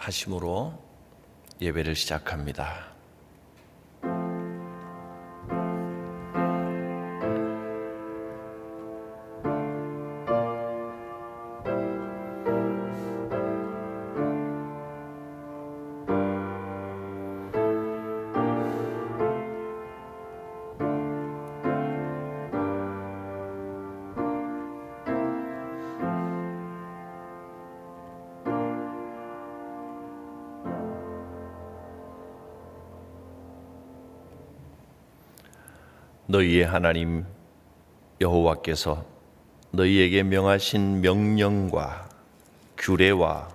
하심으로 예배를 시작합니다. 너희의 하나님 여호와께서 너희에게 명하신 명령과 규례와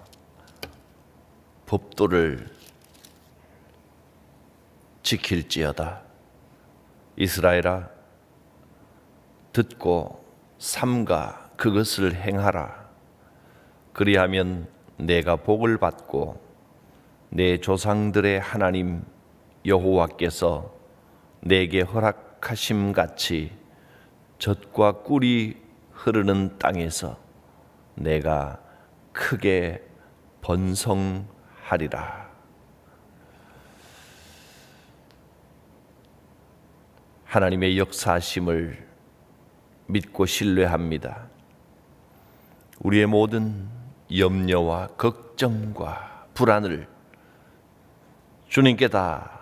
법도를 지킬지어다. 이스라엘아, 듣고 삼가 그것을 행하라. 그리하면 내가 복을 받고 내 조상들의 하나님 여호와께서 내게 허락하심 같이 젖과 꿀이 흐르는 땅에서 내가 크게 번성하리라. 하나님의 역사하심을 믿고 신뢰합니다. 우리의 모든 염려와 걱정과 불안을 주님께 다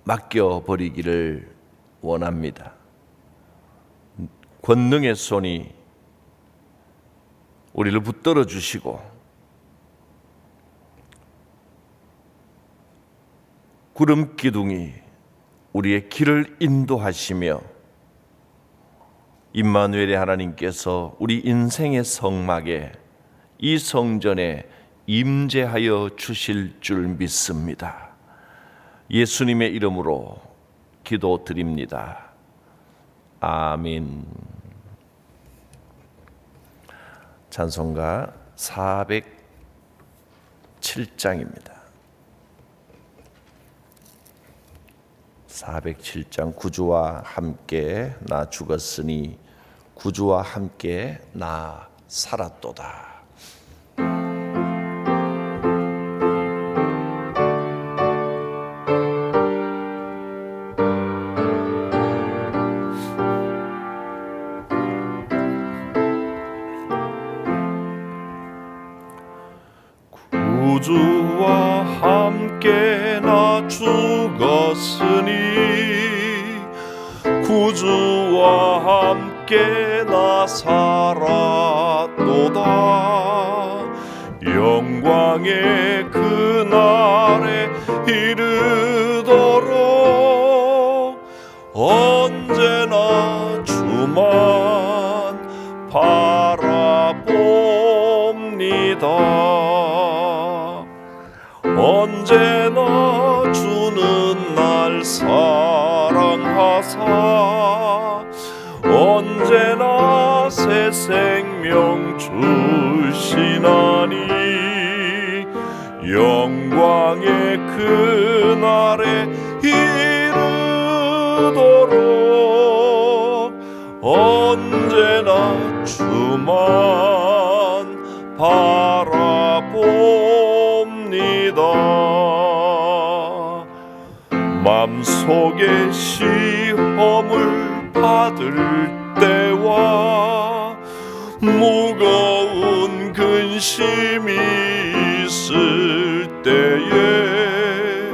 맡겨버리기를 원합니다. 권능의 손이 우리를 붙들어 주시고 구름 기둥이 우리의 길을 인도하시며 임마누엘의 하나님께서 우리 인생의 성막에 이 성전에 임재하여 주실 줄 믿습니다. 예수님의 이름으로 기도드립니다. 아멘. 찬송가 407장입니다. 407장. 구주와 함께 나 죽었으니 구주와 함께 나 살았도다. 구주와 함께 나 죽었으니 구주와 함께 나 살았도다. 영광의 그날에 이르도록 언제나 주만 바라봅니다. 언제나 주는 날 사랑하사 언제나 새 생명 주시나니 영광의 그날에 이르도록 언제나 주만 바라봅니다. 맘속에 시험을 받을 때와 무거운 근심이 있을 때에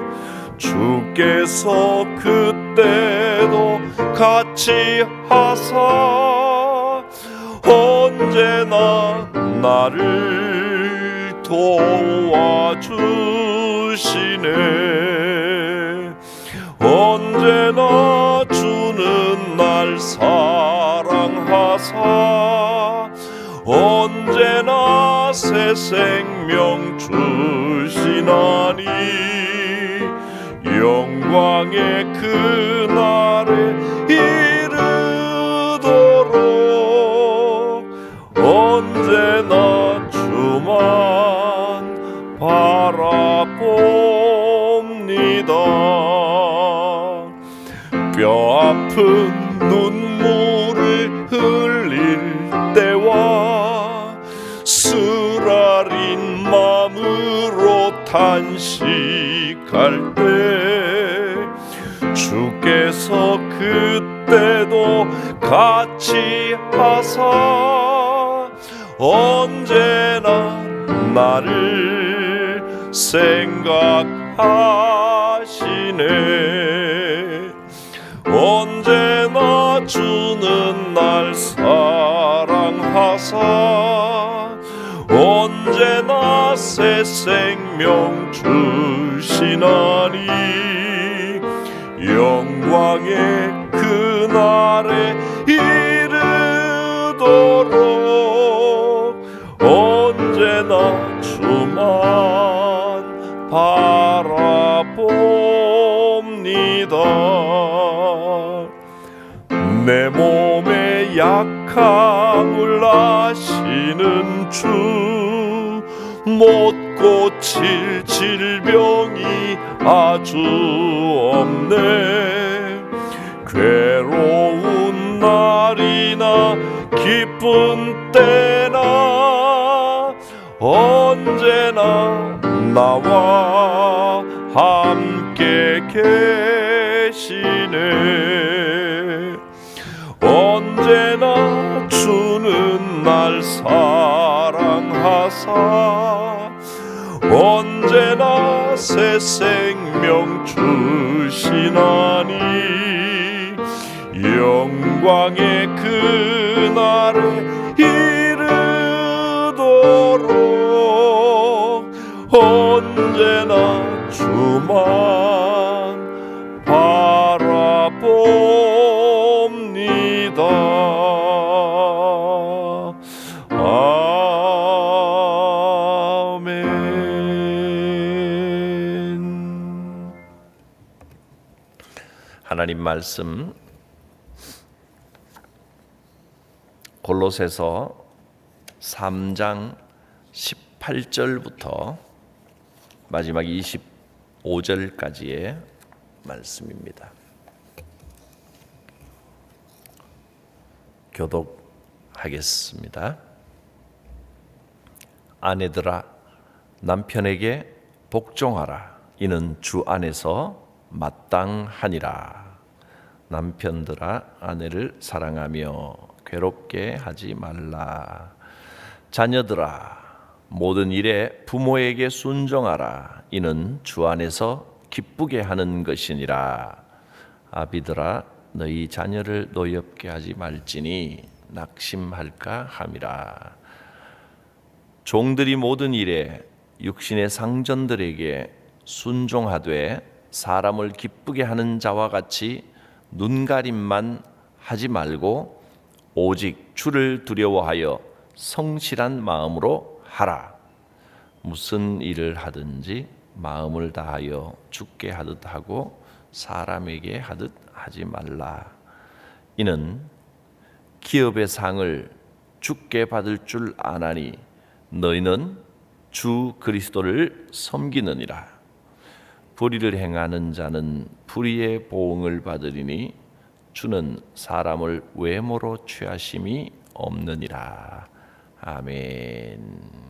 주께서 그때도 같이 하사 언제나 나를 도와주시네. 언제나 주는 날 사랑하사 언제나 새 생명 주시나니 영광의 그날에 이르도록 언제나 주만 바라봅니다. 뼈아픈 눈물을 흘릴 때와 쓰라린 마음을 탄식할 때 주께서 그때도 같이 하사 언제나 나를 생각하시네. 언제나 주는 날 사랑하사 언제나 새 생명 주시나니 영광의 그날에 이르도록 언제나 주만 바라봅니다. 내 몸의 약함을 아시는 주, 못 고칠 질병이 아주 없네. 괴로운 날이나 기쁜 때나 언제나 나와 함께 계시네. 언제나 주는 날 사랑하사 언제나 새 생명 주시나니 영광의 그날에 이르도록 언제나 주만 바라봅니다. 아멘. 하나님 말씀 골로새서 3장 18절부터 마지막 25절까지의 말씀입니다. 교독하겠습니다. 아내들아 남편에게 복종하라. 이는 주 안에서 마땅하니라. 남편들아 아내를 사랑하며 괴롭게 하지 말라. 자녀들아 모든 일에 부모에게 순종하라. 이는 주 안에서 기쁘게 하는 것이니라. 아비들아 너희 자녀를 노엽게 하지 말지니 낙심할까 함이라. 종들이 모든 일에 육신의 상전들에게 순종하되 사람을 기쁘게 하는 자와 같이 눈가림만 하지 말고 오직 주를 두려워하여 성실한 마음으로 하라. 무슨 일을 하든지 마음을 다하여 주께 하듯 하고 사람에게 하듯 하지 말라. 이는 기업의 상을 주께 받을 줄 아나니 너희는 주 그리스도를 섬기느니라. 불의를 행하는 자는 불의의 보응을 받으리니 주는 사람을 외모로 취하심이 없느니라. 아멘.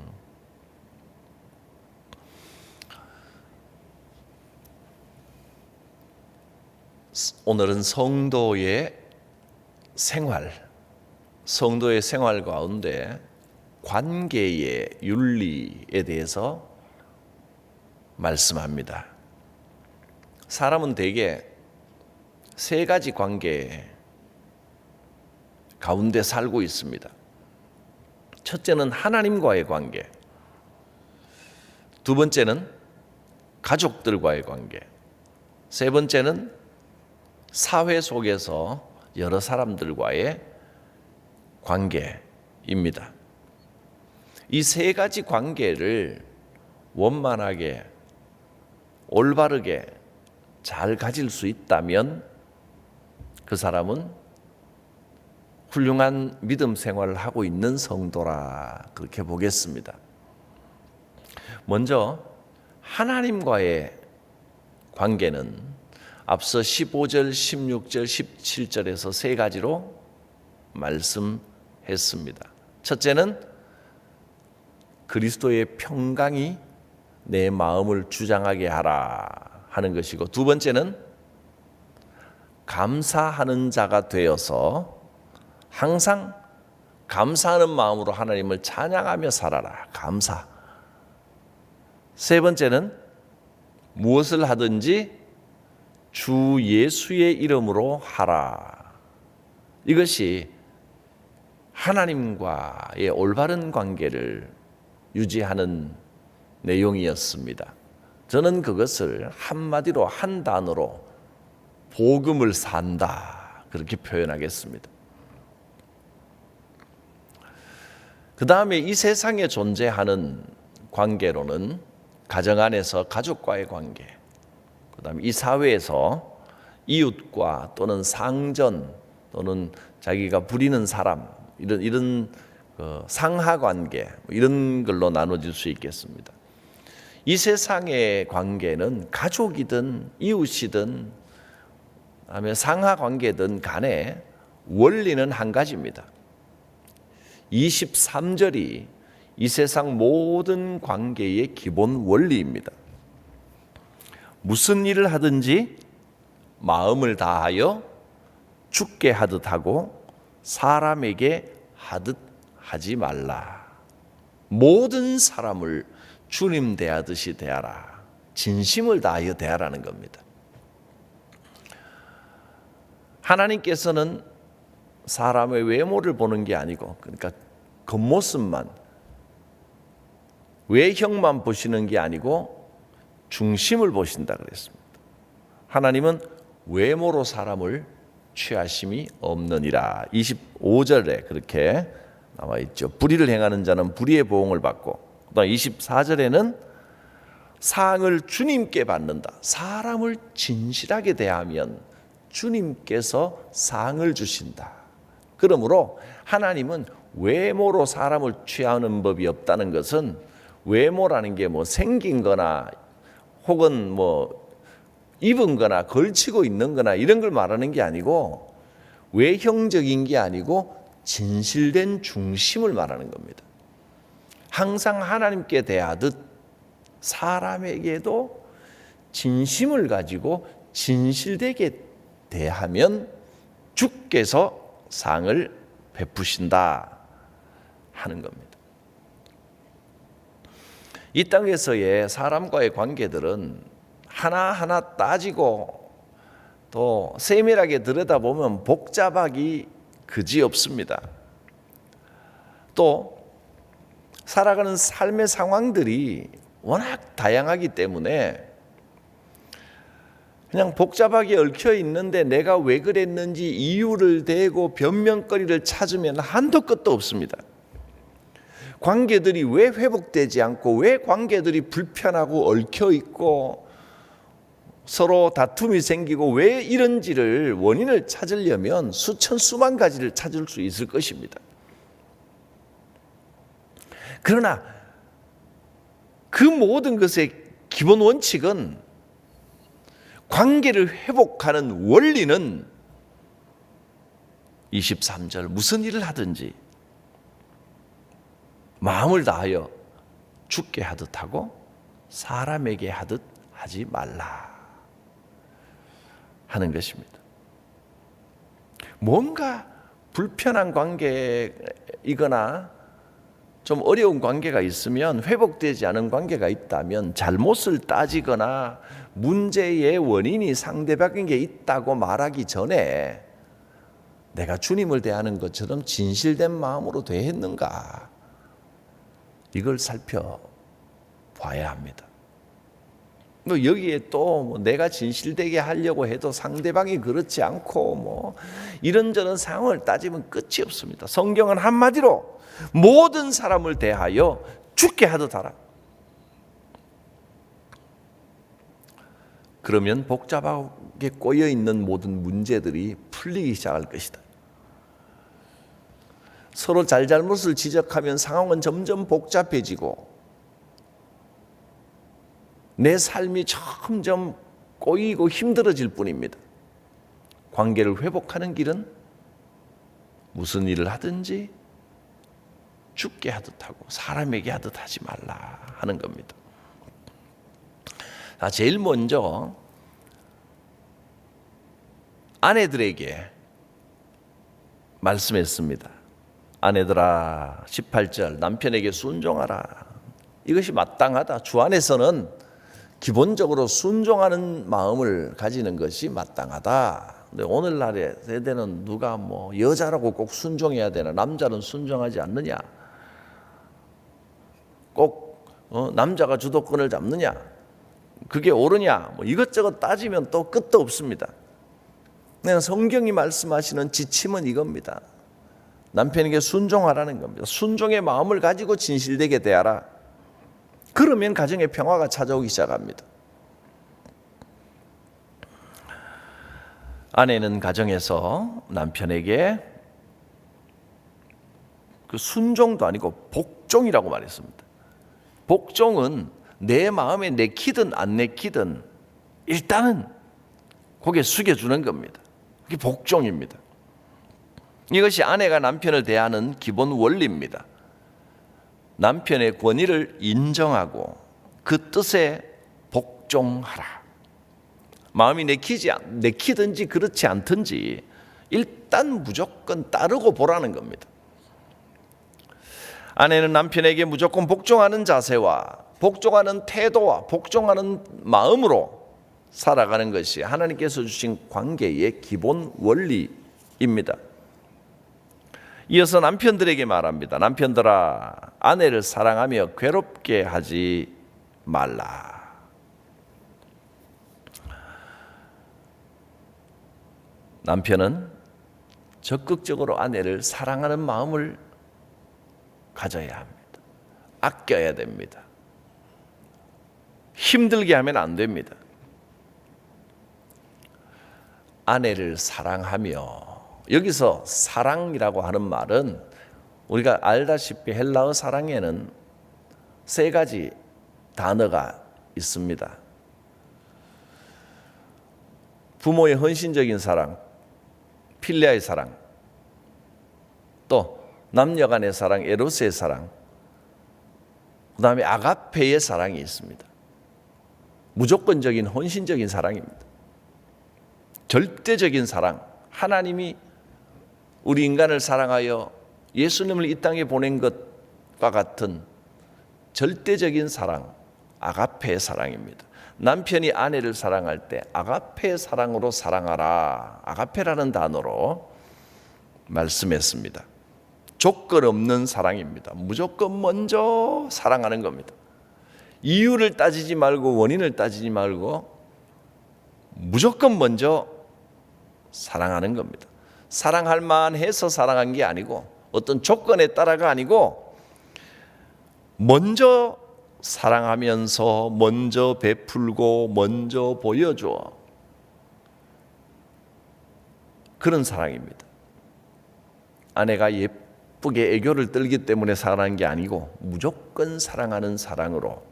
오늘은 성도의 생활 가운데 관계의 윤리에 대해서 말씀합니다. 사람은 대개 세 가지 관계 가운데 살고 있습니다. 첫째는 하나님과의 관계, 두 번째는 가족들과의 관계, 세 번째는 사회 속에서 여러 사람들과의 관계입니다. 이 세 가지 관계를 원만하게 올바르게 잘 가질 수 있다면 그 사람은 훌륭한 믿음 생활을 하고 있는 성도라 그렇게 보겠습니다. 먼저 하나님과의 관계는 앞서 15절, 16절, 17절에서 세 가지로 말씀했습니다. 첫째는 그리스도의 평강이 내 마음을 주장하게 하라 하는 것이고, 두 번째는 감사하는 자가 되어서 항상 감사하는 마음으로 하나님을 찬양하며 살아라. 감사. 세 번째는 무엇을 하든지 주 예수의 이름으로 하라. 이것이 하나님과의 올바른 관계를 유지하는 내용이었습니다. 저는 그것을 한마디로 한 단어로 복음을 산다 그렇게 표현하겠습니다. 그 다음에 이 세상에 존재하는 관계로는 가정 안에서 가족과의 관계, 그 다음에 이 사회에서 이웃과 또는 상전 또는 자기가 부리는 사람, 이런 상하 관계, 이런 걸로 나눠질 수 있겠습니다. 이 세상의 관계는 가족이든 이웃이든 그다음에 상하 관계든 간에 원리는 한 가지입니다. 23절이 이 세상 모든 관계의 기본 원리입니다. 무슨 일을 하든지 마음을 다하여 주께 하듯 하고 사람에게 하듯 하지 말라. 모든 사람을 주님 대하듯이 대하라. 진심을 다하여 대하라는 겁니다. 하나님께서는 사람의 외모를 보는 게 아니고, 그러니까 겉모습만, 외형만 보시는 게 아니고 중심을 보신다 그랬습니다. 하나님은 외모로 사람을 취하심이 없느니라. 25절에 그렇게 나와 있죠. 불의를 행하는 자는 불의의 보응을 받고, 그다음 24절에는 상을 주님께 받는다. 사람을 진실하게 대하면 주님께서 상을 주신다. 그러므로 하나님은 외모로 사람을 취하는 법이 없다는 것은, 외모라는 게 뭐 생긴 거나 혹은 뭐 입은 거나 걸치고 있는 거나 이런 걸 말하는 게 아니고, 외형적인 게 아니고 진실된 중심을 말하는 겁니다. 항상 하나님께 대하듯 사람에게도 진심을 가지고 진실되게 대하면 주께서 상을 베푸신다 하는 겁니다. 이 땅에서의 사람과의 관계들은 하나하나 따지고 또 세밀하게 들여다보면 복잡하기 그지없습니다. 또 살아가는 삶의 상황들이 워낙 다양하기 때문에 그냥 복잡하게 얽혀 있는데 내가 왜 그랬는지 이유를 대고 변명거리를 찾으면 한도 끝도 없습니다. 관계들이 왜 회복되지 않고, 왜 관계들이 불편하고 얽혀 있고 서로 다툼이 생기고 왜 이런지를 원인을 찾으려면 수천 수만 가지를 찾을 수 있을 것입니다. 그러나 그 모든 것의 기본 원칙은, 관계를 회복하는 원리는 23절 무슨 일을 하든지 마음을 다하여 주께 하듯 하고 사람에게 하듯 하지 말라 하는 것입니다. 뭔가 불편한 관계이거나 좀 어려운 관계가 있으면, 회복되지 않은 관계가 있다면 잘못을 따지거나 문제의 원인이 상대방에게 있다고 말하기 전에 내가 주님을 대하는 것처럼 진실된 마음으로 대했는가, 이걸 살펴봐야 합니다. 여기에 또 내가 진실되게 하려고 해도 상대방이 그렇지 않고 이런저런 상황을 따지면 끝이 없습니다. 성경은 한마디로 모든 사람을 대하여 주께 하듯 하라. 그러면 복잡하게 꼬여있는 모든 문제들이 풀리기 시작할 것이다. 서로 잘잘못을 지적하면 상황은 점점 복잡해지고 내 삶이 점점 꼬이고 힘들어질 뿐입니다. 관계를 회복하는 길은 무슨 일을 하든지 주께 하듯 하고 사람에게 하듯 하지 말라 하는 겁니다. 제일 먼저 아내들에게 말씀했습니다. 아내들아, 18절, 남편에게 순종하라. 이것이 마땅하다. 주 안에서는 기본적으로 순종하는 마음을 가지는 것이 마땅하다. 근데 오늘날의 세대는 누가 여자라고 꼭 순종해야 되나, 남자는 순종하지 않느냐, 꼭 남자가 주도권을 잡느냐, 그게 옳으냐, 이것저것 따지면 또 끝도 없습니다. 그냥 성경이 말씀하시는 지침은 이겁니다. 남편에게 순종하라는 겁니다. 순종의 마음을 가지고 진실되게 대하라. 그러면 가정의 평화가 찾아오기 시작합니다. 아내는 가정에서 남편에게 그 순종도 아니고 복종이라고 말했습니다. 복종은 내 마음에 내키든 안 내키든 일단은 고개 숙여주는 겁니다. 그게 복종입니다. 이것이 아내가 남편을 대하는 기본 원리입니다. 남편의 권위를 인정하고 그 뜻에 복종하라. 마음이 내키든지 그렇지 않든지 일단 무조건 따르고 보라는 겁니다. 아내는 남편에게 무조건 복종하는 자세와 복종하는 태도와 복종하는 마음으로 살아가는 것이 하나님께서 주신 관계의 기본 원리입니다. 이어서 남편들에게 말합니다. 남편들아, 아내를 사랑하며 괴롭게 하지 말라. 남편은 적극적으로 아내를 사랑하는 마음을 가져야 합니다. 아껴야 됩니다. 힘들게 하면 안 됩니다. 아내를 사랑하며, 여기서 사랑이라고 하는 말은 우리가 알다시피 헬라어 사랑에는 세 가지 단어가 있습니다. 부모의 헌신적인 사랑, 필레아의 사랑, 또 남녀 간의 사랑, 에로스의 사랑, 그 다음에 아가페의 사랑이 있습니다. 무조건적인 헌신적인 사랑입니다. 절대적인 사랑, 하나님이 우리 인간을 사랑하여 예수님을 이 땅에 보낸 것과 같은 절대적인 사랑, 아가페의 사랑입니다. 남편이 아내를 사랑할 때 아가페의 사랑으로 사랑하라, 아가페라는 단어로 말씀했습니다. 조건 없는 사랑입니다. 무조건 먼저 사랑하는 겁니다. 이유를 따지지 말고 원인을 따지지 말고 무조건 먼저 사랑하는 겁니다. 사랑할 만해서 사랑한 게 아니고 어떤 조건에 따라가 아니고 먼저 사랑하면서 먼저 베풀고 먼저 보여줘, 그런 사랑입니다. 아내가 예쁘게 애교를 떨기 때문에 사랑하는 게 아니고 무조건 사랑하는 사랑으로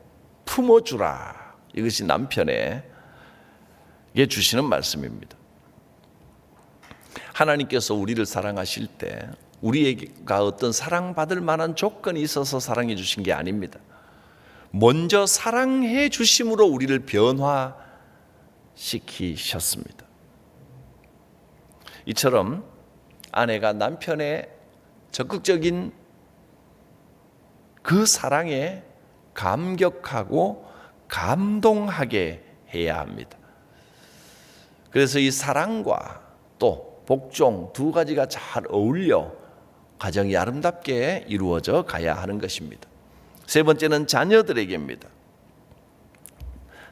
품어주라. 이것이 남편에게 주시는 말씀입니다. 하나님께서 우리를 사랑하실 때 우리가 어떤 사랑받을 만한 조건이 있어서 사랑해 주신 게 아닙니다. 먼저 사랑해 주심으로 우리를 변화시키셨습니다. 이처럼 아내가 남편의 적극적인 그 사랑에 감격하고 감동하게 해야 합니다. 그래서 이 사랑과 또 복종 두 가지가 잘 어울려 가정이 아름답게 이루어져 가야 하는 것입니다. 세 번째는 자녀들에게입니다.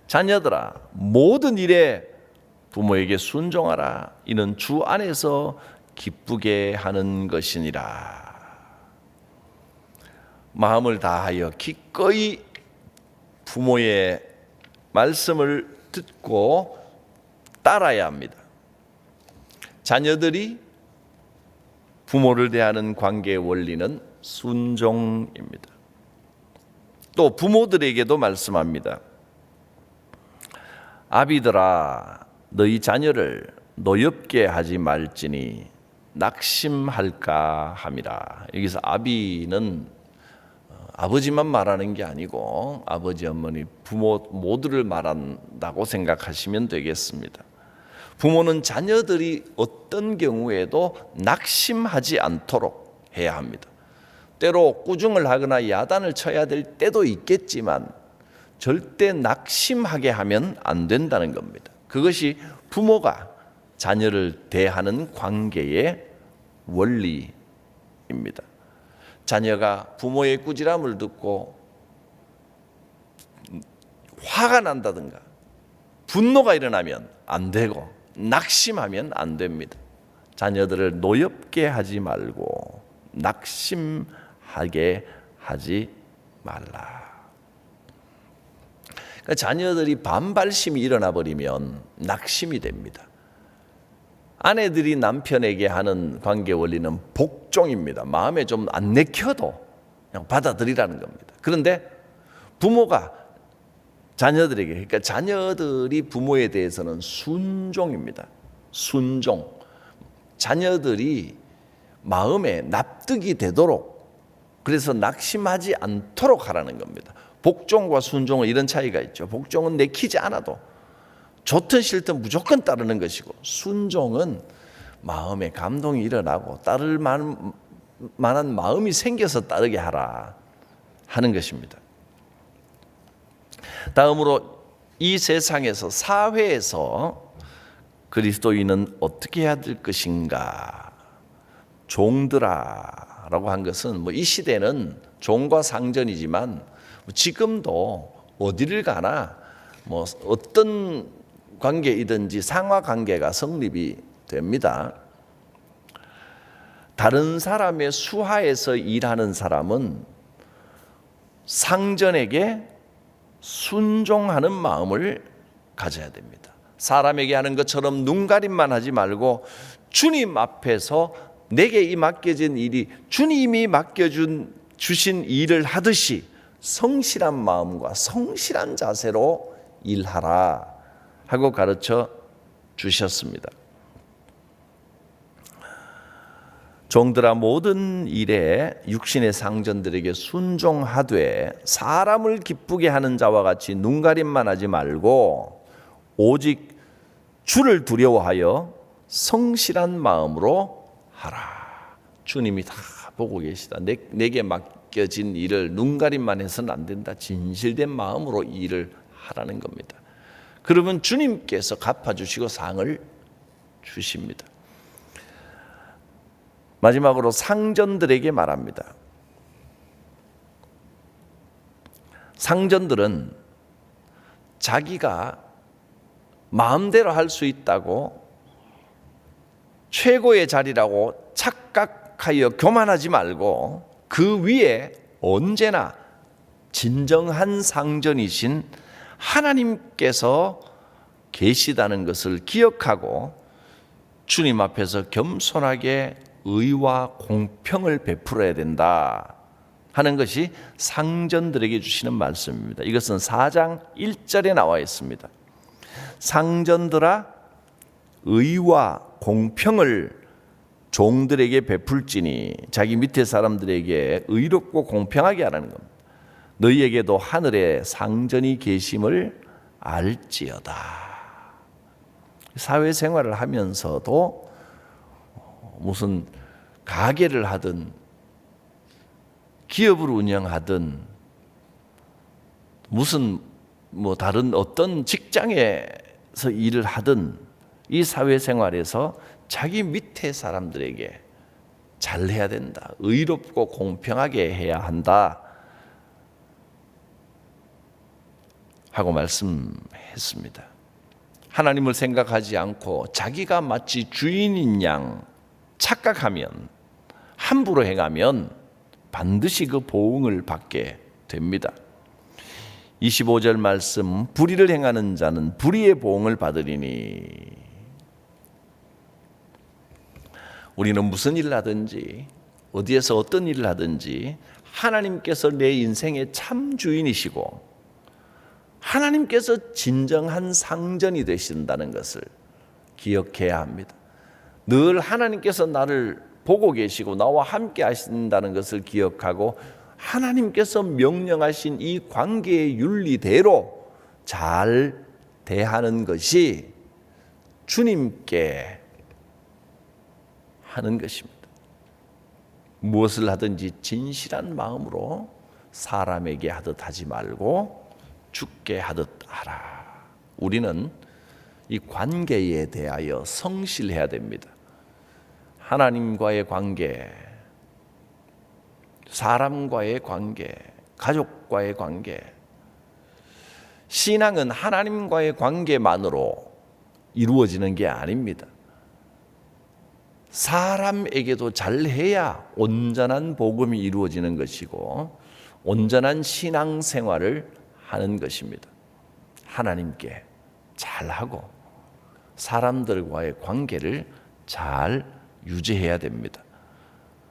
자녀들아, 모든 일에 부모에게 순종하라. 이는 주 안에서 기쁘게 하는 것이니라. 마음을 다하여 기꺼이 부모의 말씀을 듣고 따라야 합니다. 자녀들이 부모를 대하는 관계의 원리는 순종입니다. 또 부모들에게도 말씀합니다. 아비들아, 너희 자녀를 노엽게 하지 말지니 낙심할까 함이라. 여기서 아비는 아버지만 말하는 게 아니고 아버지, 어머니, 부모 모두를 말한다고 생각하시면 되겠습니다. 부모는 자녀들이 어떤 경우에도 낙심하지 않도록 해야 합니다. 때로 꾸중을 하거나 야단을 쳐야 될 때도 있겠지만 절대 낙심하게 하면 안 된다는 겁니다. 그것이 부모가 자녀를 대하는 관계의 원리입니다. 자녀가 부모의 꾸지람을 듣고 화가 난다든가 분노가 일어나면 안 되고 낙심하면 안 됩니다. 자녀들을 노엽게 하지 말고 낙심하게 하지 말라. 그러니까 자녀들이 반발심이 일어나 버리면 낙심이 됩니다. 아내들이 남편에게 하는 관계 원리는 복종입니다. 마음에 좀 안 내켜도 그냥 받아들이라는 겁니다. 그런데 부모가 자녀들에게, 그러니까 자녀들이 부모에 대해서는 순종입니다. 순종. 자녀들이 마음에 납득이 되도록, 그래서 낙심하지 않도록 하라는 겁니다. 복종과 순종은 이런 차이가 있죠. 복종은 내키지 않아도 좋든 싫든 무조건 따르는 것이고, 순종은 마음에 감동이 일어나고 따를 만한 마음이 생겨서 따르게 하라 하는 것입니다. 다음으로 이 세상에서, 사회에서 그리스도인은 어떻게 해야 될 것인가? 종들아 라고 한 것은 이 시대는 종과 상전이지만 지금도 어디를 가나 어떤 관계이든지 상하 관계가 성립이 됩니다. 다른 사람의 수하에서 일하는 사람은 상전에게 순종하는 마음을 가져야 됩니다. 사람에게 하는 것처럼 눈가림만 하지 말고 주님 앞에서 내게 이 맡겨진 일이 주님이 주신 일을 하듯이 성실한 마음과 성실한 자세로 일하라 하고 가르쳐 주셨습니다. 종들아 모든 일에 육신의 상전들에게 순종하되 사람을 기쁘게 하는 자와 같이 눈가림만 하지 말고 오직 주를 두려워하여 성실한 마음으로 하라. 주님이 다 보고 계시다. 내게 맡겨진 일을 눈가림만 해서는 안 된다. 진실된 마음으로 일을 하라는 겁니다. 그러면 주님께서 갚아주시고 상을 주십니다. 마지막으로 상전들에게 말합니다. 상전들은 자기가 마음대로 할 수 있다고 최고의 자리라고 착각하여 교만하지 말고 그 위에 언제나 진정한 상전이신 하나님께서 계시다는 것을 기억하고 주님 앞에서 겸손하게 의와 공평을 베풀어야 된다 하는 것이 상전들에게 주시는 말씀입니다. 이것은 4장 1절에 나와 있습니다. 상전들아 의와 공평을 종들에게 베풀지니, 자기 밑에 사람들에게 의롭고 공평하게 하라는 겁니다. 너희에게도 하늘에 상전이 계심을 알지어다. 사회생활을 하면서도 무슨 가게를 하든 기업을 운영하든 무슨 다른 어떤 직장에서 일을 하든 이 사회생활에서 자기 밑에 사람들에게 잘해야 된다. 의롭고 공평하게 해야 한다 하고 말씀했습니다. 하나님을 생각하지 않고 자기가 마치 주인인 양 착각하면, 함부로 행하면 반드시 그 보응을 받게 됩니다. 25절 말씀, 불의를 행하는 자는 불의의 보응을 받으리니. 우리는 무슨 일을 하든지 어디에서 어떤 일을 하든지 하나님께서 내 인생의 참 주인이시고 하나님께서 진정한 상전이 되신다는 것을 기억해야 합니다. 늘 하나님께서 나를 보고 계시고 나와 함께 하신다는 것을 기억하고 하나님께서 명령하신 이 관계의 윤리대로 잘 대하는 것이 주님께 하는 것입니다. 무엇을 하든지 진실한 마음으로 사람에게 하듯 하지 말고 주께 하듯 하라. 우리는 이 관계에 대하여 성실해야 됩니다. 하나님과의 관계, 사람과의 관계, 가족과의 관계. 신앙은 하나님과의 관계만으로 이루어지는 게 아닙니다. 사람에게도 잘해야 온전한 복음이 이루어지는 것이고 온전한 신앙생활을 하는 것입니다. 하나님께 잘하고 사람들과의 관계를 잘 유지해야 됩니다.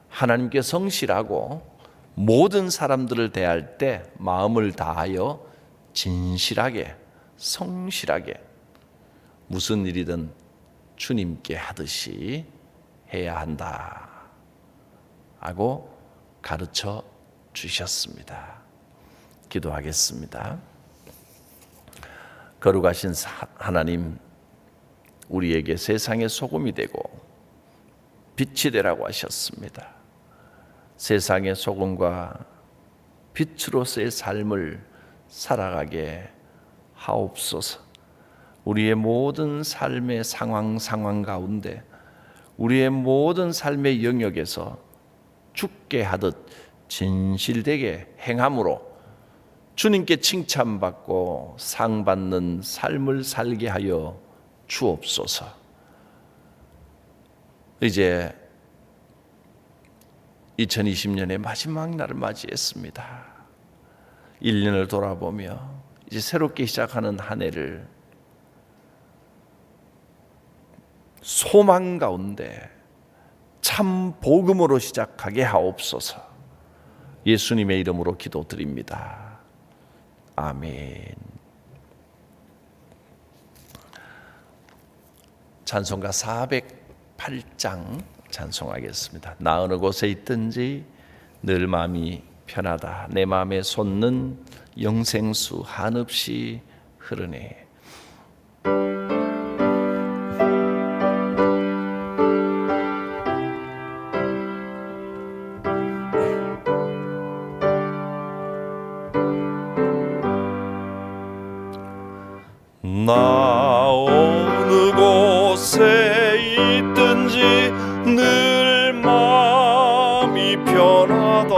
하나님께 성실하고 모든 사람들을 대할 때 마음을 다하여 진실하게 성실하게 무슨 일이든 주님께 하듯이 해야 한다 하고 가르쳐 주셨습니다. 기도하겠습니다. 거룩하신 하나님, 우리에게 세상의 소금이 되고 빛이 되라고 하셨습니다. 세상의 소금과 빛으로서의 삶을 살아가게 하옵소서. 우리의 모든 삶의 상황 가운데 우리의 모든 삶의 영역에서 주께 하듯 진실되게 행함으로 주님께 칭찬받고 상받는 삶을 살게 하여 주옵소서. 이제 2020년의 마지막 날을 맞이했습니다. 1년을 돌아보며 이제 새롭게 시작하는 한 해를 소망 가운데 참 복음으로 시작하게 하옵소서. 예수님의 이름으로 기도드립니다. 아멘. 찬송가 408장 찬송하겠습니다. 나 어느 곳에 있든지 늘 마음이 편하다. 내 마음에 솟는 영생수 한없이 흐르네. 나 어느 곳에 있든지 늘 마음이 편하다.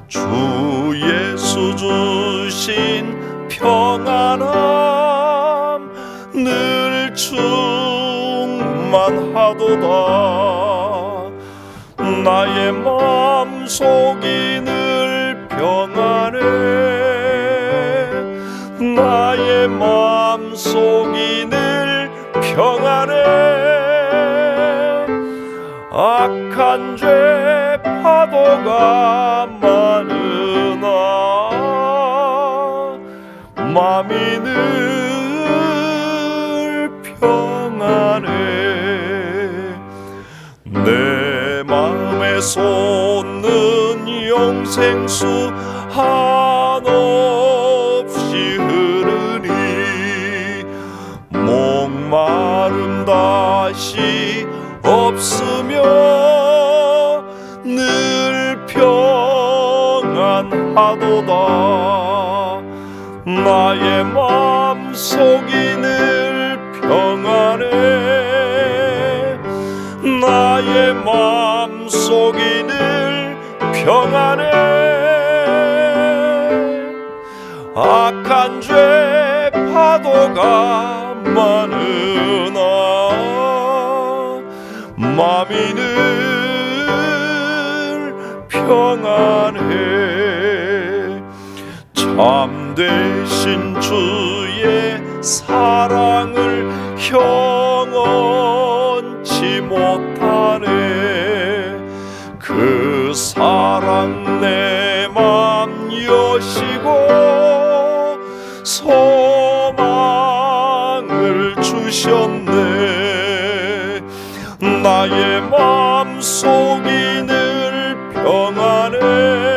주 예수 주신 평안함 늘 충만하도다. 나의 마음속이 늘 평안해. 나의 마음속이 늘 평안해. 악한 죄 파도가 많으나 마음이 늘 평안해. 내 마음에 솟는 영생수 한없이 흐르니 목마름 다시 없으며 늘 평안하도다. 나의 마음속이 늘 평안해. 나의 마음속이 늘 평안해. 악한 죄 파도가 많으나 마음이 늘 평안해. 참되신 주의 사랑을 형언치 못하네. 그 사랑 내 맘 여시고 소망을 주셨네. 나의 마음속이 늘 평안해.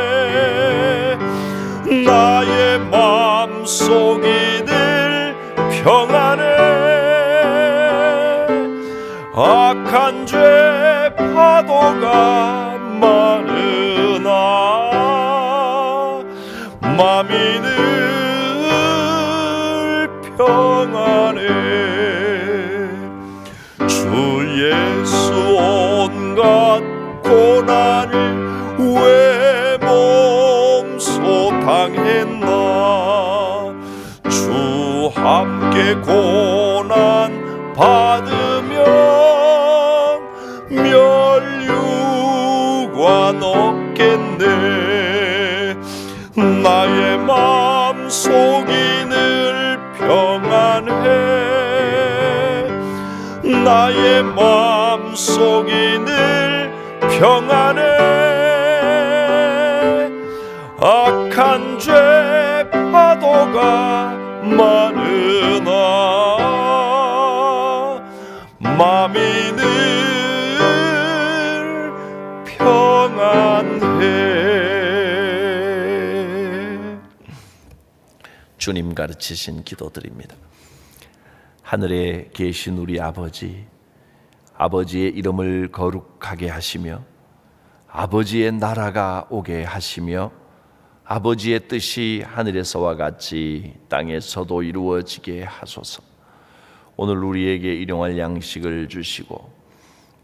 악한 죄 파도가 많으나 맘이 늘 평안해. 주 예수 온갖 고난을 왜 몸소 당했나. 주 함께 고난 받으면 멸류관 없겠네. 나의 마음속이 늘 평안해. 나의 마음속이 늘 평안해. 악한 죄 파도가 많으나 맘이 늘 평안해. 주님 가르치신 기도드립니다. 하늘에 계신 우리 아버지, 아버지의 이름을 거룩하게 하시며 아버지의 나라가 오게 하시며 아버지의 뜻이 하늘에서와 같이 땅에서도 이루어지게 하소서. 오늘 우리에게 일용할 양식을 주시고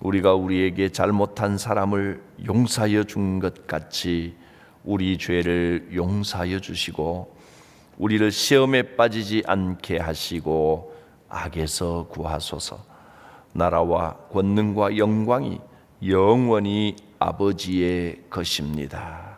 우리가 우리에게 잘못한 사람을 용서하여 준 것 같이 우리 죄를 용서하여 주시고 우리를 시험에 빠지지 않게 하시고 악에서 구하소서. 나라와 권능과 영광이 영원히 아버지의 것입니다.